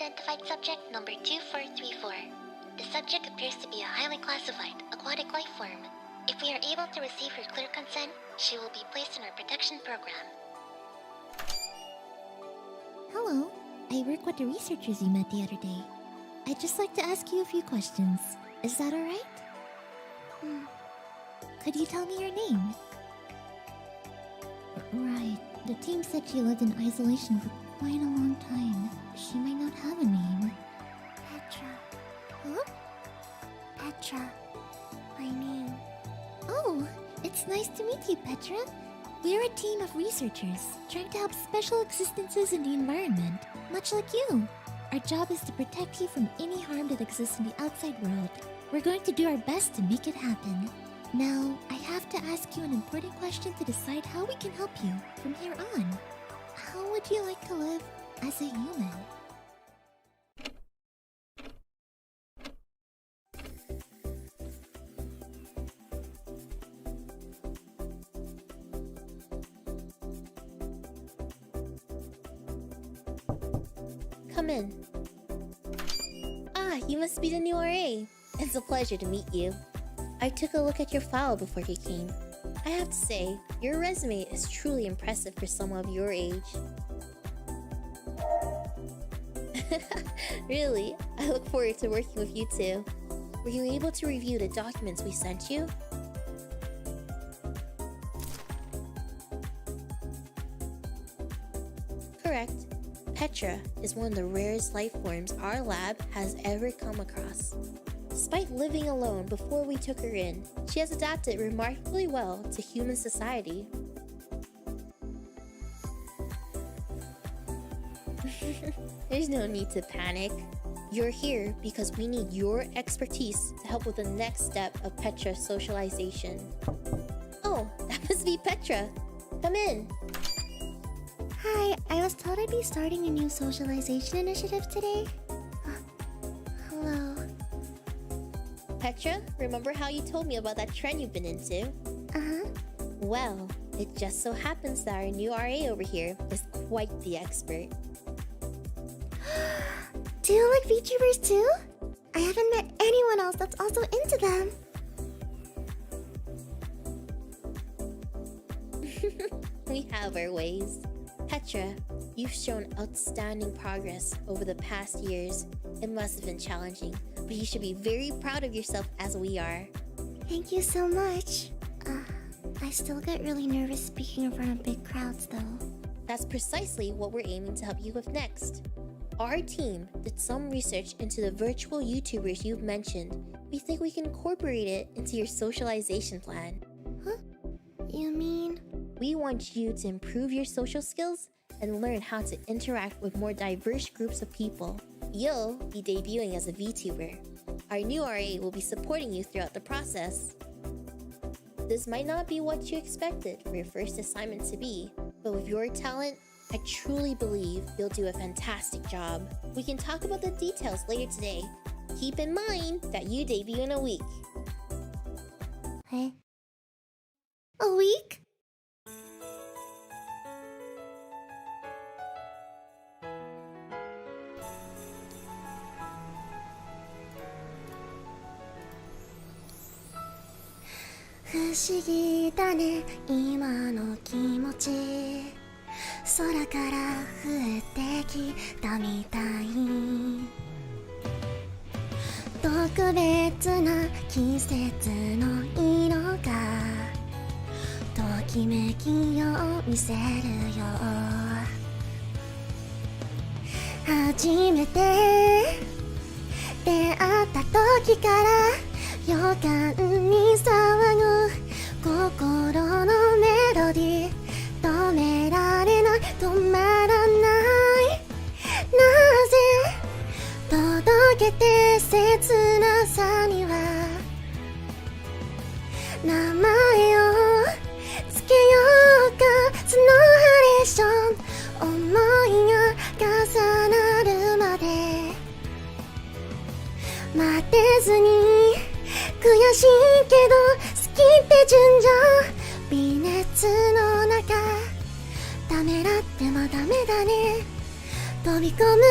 Identified subject number 2434. The subject appears to be a highly classified aquatic life form. If we are able to receive her clear consent, she will be placed in our protection program. Hello. I work with the researchers you met the other day. I'd just like to ask you a few questions. Is that alright? Could you tell me your name? Right. The team said she lived in isolation for quite a long time. She might not have a name. Petra. Huh? Petra. My name. Oh, it's nice to meet you, Petra. We're a team of researchers trying to help special existences in the environment, much like you. Our job is to protect you from any harm that exists in the outside world. We're going to do our best to make it happen. Now, I have to ask you an important question to decide how we can help you from here on. How would you like to live as a human? Come in. Ah, you must be the new RA. It's a pleasure to meet you. I took a look at your file before you came. I have to say, your resume is truly impressive for someone of your age. Really, I look forward to working with you too. Were you able to review the documents we sent you? Correct. Petra is one of the rarest life forms our lab has ever come across. Despite living alone before we took her in, she has adapted remarkably well to human society. There's no need to panic. You're here because we need your expertise to help with the next step of Petra's socialization. Oh, that must be Petra. Come in. Hi, I was told I'd be starting a new socialization initiative today. Hello. Petra, remember how you told me about that trend you've been into? Uh-huh. Well, it just so happens that our new RA over here is quite the expert. Do you like VTubers too? I haven't met anyone else that's also into them. We have our ways. Petra, you've shown outstanding progress over the past years. It must have been challenging, but you should be very proud of yourself as we are. Thank you so much. I still get really nervous speaking in front of big crowds though. That's precisely what we're aiming to help you with next. Our team did some research into the virtual YouTubers you've mentioned. We think we can incorporate it into your socialization plan. Huh? You mean? We want you to improve your social skills and learn how to interact with more diverse groups of people. You'll be debuting as a VTuber. Our new RA will be supporting you throughout the process. This might not be what you expected for your first assignment to be, but with your talent, I truly believe you'll do a fantastic job. We can talk about the details later today. Keep in mind that you debut in a week. Hey? A week?不思議だね今の気持ち空から降ってきたみたい特別な季節の色がときめきを見せるよ初めて出会った時から予感に騒ぐ心のメロディー止められない止まらないなぜ届けて切なさには名前をつけようかそのハレーション思いが重なるまで待てずに悔しいけど好きって順序微熱の中ためらってもダメだね飛び込む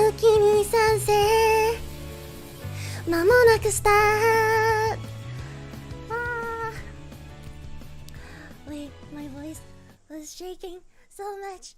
勇気に賛成間もなくスタートWait, my voice was shaking so much